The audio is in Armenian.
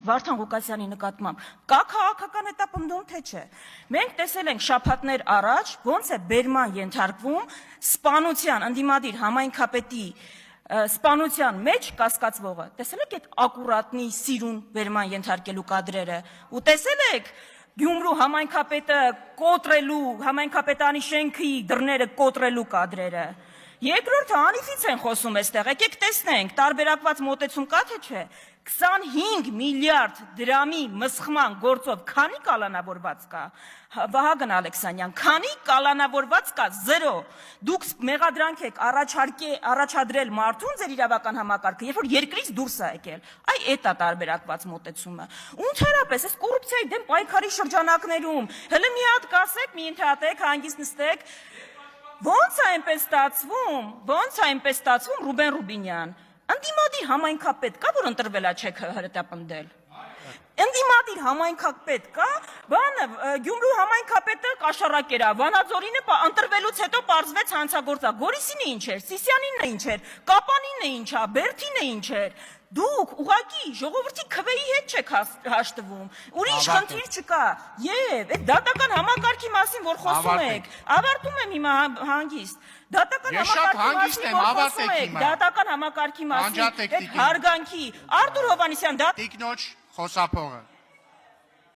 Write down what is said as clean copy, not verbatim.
Վարդան Ղուկասյանի նկատմամբ կա քաղաքական հետապնդում, թե չէ։ Մենք տեսել ենք շաբաթներ առաջ, ոնց է բերման ենթարկվում սպանության, ընդդիմադիր համայնքապետի սպանության մեջ կասկածվողը։ Տեսել եք այդ ակուրատնի սիրուն բերման ենթարկելու կադրերը, ու տեսել եք Գյումրու համայնքապետը կոտրելու, համայնքապետանի շենքի դռները կոտրելու կադրերը։ Երկրորդը անիվից են խոսում այստեղ, եկեք տեսնենք, տարբերակված մոտեցում կա թե չէ, 25 միլիարդ դրամի մսխման գործով քանի կալանավորված կա, Վահագն Ալեքսանյան, քանի կալանավորված կա, 0, դուք մեղադրանք եք առաջադրել մարդուն ձեր իրավական համակարգը, երբ որ երկրից դուրս է եկել, այ էդ է տարբերակված մոտեցումը, ու ընդհանրապես այս կոռուպցիայի դեմ պայքարի շրջանակներում, հələ մի հատ կասեք, մի ընդհատեք, հանգիստ նստեք, ոնց է այնպես ստացվում, Ռուբեն Ռուբինյան, ընդդիմադիր համայնքապետ կա, որ ընտրվել է չեք հետապնդել։ Ընդդիմադիր համայնքապետ կա, Գյումրու համայնքապետը կաշառակեր է, Վանաձորինը ընտրվելուց հետո պարզվեց հանցագործա, Գորիսինը ինչ էր, Սիսյանինը ինչ էր, Կապանինը ինչ է, Բերդինը ինչ էր։ Դուք ուղղակի ժողովրդի քվեի հետ չեք հաշտվում, ուրիշ խնդիր չկա, եւ այդ դատական համակարգի մասին, որ խոսում եք, ավարտում եմ հիմա հանգիստ, դատական համակարգի մասին, այդ հարգանքի, Արտուր Հովհաննիսյան, Տիկնոջ խոսափողը